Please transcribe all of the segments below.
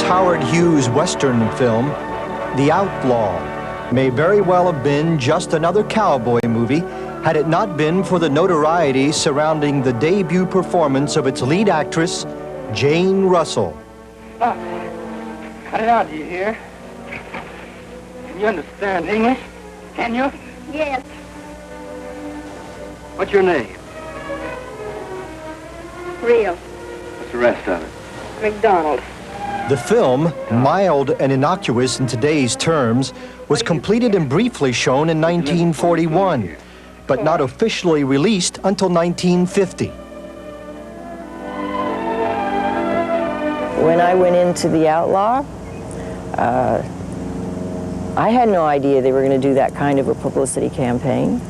Howard Hughes Western film, The Outlaw may very well have been just another cowboy movie had it not been for the notoriety surrounding the debut performance of its lead actress, Jane Russell. How do you hear? Can you understand English? Can you? Yes. What's your name? Real. What's the rest of it? McDonald. The film, mild and innocuous in today's terms, was completed and briefly shown in 1941, but not officially released until 1950. When I went into The Outlaw, I had no idea they were going to do that kind of a publicity campaign,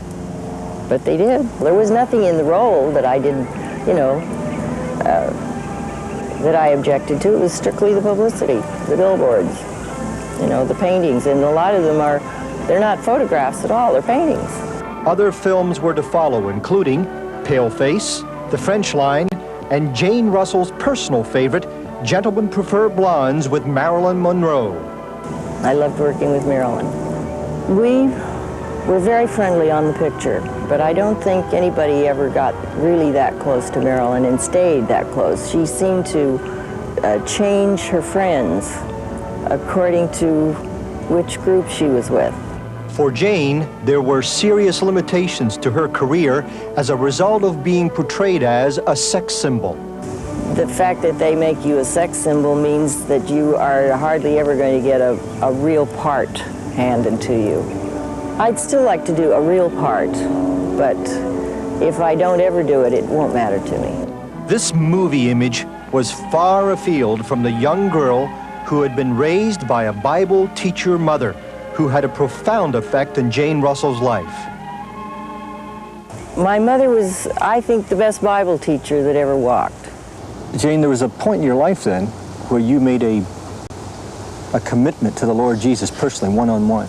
but they did. There was nothing in the role that I didn't, that I objected to. It was strictly the publicity, the billboards, the paintings, and a lot of them they're not photographs at all, they're paintings. Other films were to follow, including Paleface, The French Line, and Jane Russell's personal favorite, Gentlemen Prefer Blondes with Marilyn Monroe. I loved working with Marilyn. We were very friendly on the picture, but I don't think anybody ever got really that close to Marilyn and stayed that close. She seemed to change her friends according to which group she was with. For Jane, there were serious limitations to her career as a result of being portrayed as a sex symbol. The fact that they make you a sex symbol means that you are hardly ever going to get a real part handed to you. I'd still like to do a real part, but if I don't ever do it, it won't matter to me. This movie image was far afield from the young girl who had been raised by a Bible teacher mother who had a profound effect in Jane Russell's life. My mother was, I think, the best Bible teacher that ever walked. Jane, there was a point in your life then where you made a commitment to the Lord Jesus personally, one-on-one.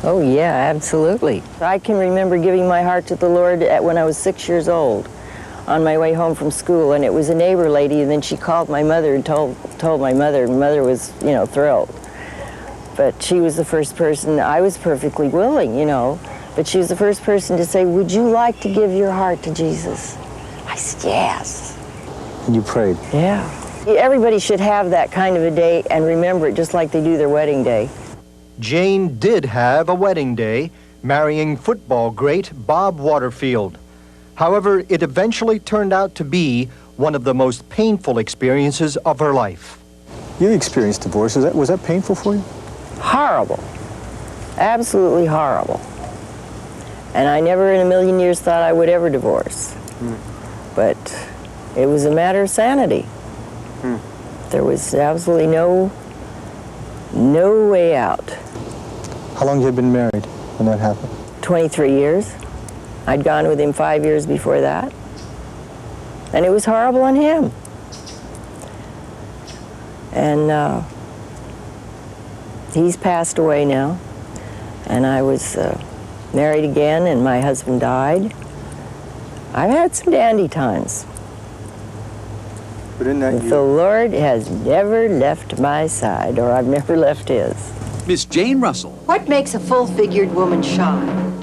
Oh yeah, absolutely. I can remember giving my heart to the Lord when I was 6 years old on my way home from school, and it was a neighbor lady, and then she called my mother and told my mother, and mother was, thrilled. But she was the first person, I was perfectly willing, but she was the first person to say, would you like to give your heart to Jesus? I said, yes. And you prayed? Yeah. Everybody should have that kind of a day and remember it just like they do their wedding day. Jane did have a wedding day, marrying football great Bob Waterfield. However, it eventually turned out to be one of the most painful experiences of her life. You experienced divorce. Was that painful for you? Horrible. Absolutely horrible. And I never in a million years thought I would ever divorce. But it was a matter of sanity. There was absolutely no way out. How long had you been married when that happened? 23 years. I'd gone with him 5 years before that. And it was horrible on him. And he's passed away now. And I was married again, and my husband died. I've had some dandy times. But in that The Lord has never left my side, or I've never left his. Miss Jane Russell. What makes a full-figured woman shy?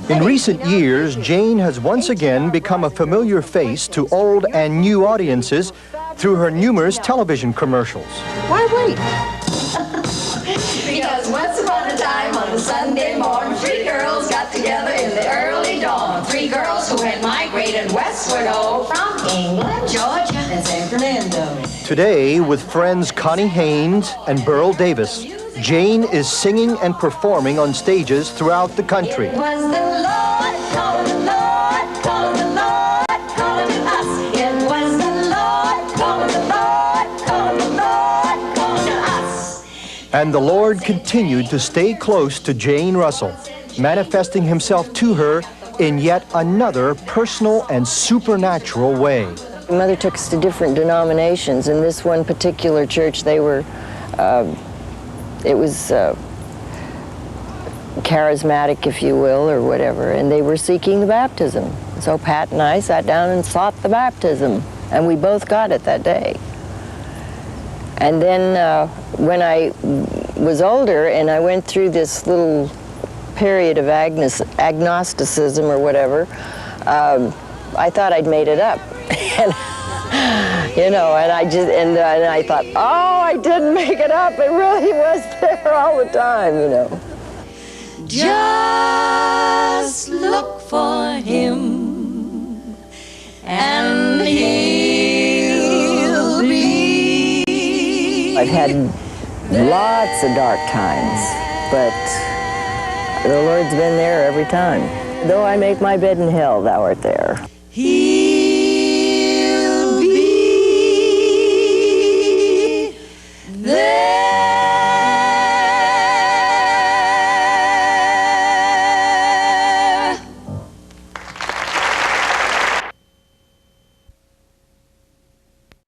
In recent years, Jane has once again become a familiar face to old and new audiences through her numerous television commercials. Why wait? Because once upon a time on a Sunday morning, three girls got together in the early dawn. Three girls who had migrated westward, from England, Georgia, and San Fernando. Today, with friends Connie Haynes and Burl Davis, Jane is singing and performing on stages throughout the country. It was the Lord calling the Lord, calling the Lord, calling to us. It was the Lord calling the Lord, calling the Lord, calling to us. And the Lord continued to stay close to Jane Russell, manifesting himself to her in yet another personal and supernatural way. Mother took us to different denominations. In this one particular church, they were, it was charismatic, if you will, or whatever, and they were seeking the baptism. So Pat and I sat down and sought the baptism, and we both got it that day. And then when I was older and I went through this little period of agnosticism or whatever, I thought I'd made it up. And, you know, and I thought, oh, I didn't make it up. It really was there all the time, you know. Just look for him and he'll be. I've had lots of dark times, but the Lord's been there every time. Though I make my bed in hell, thou art there.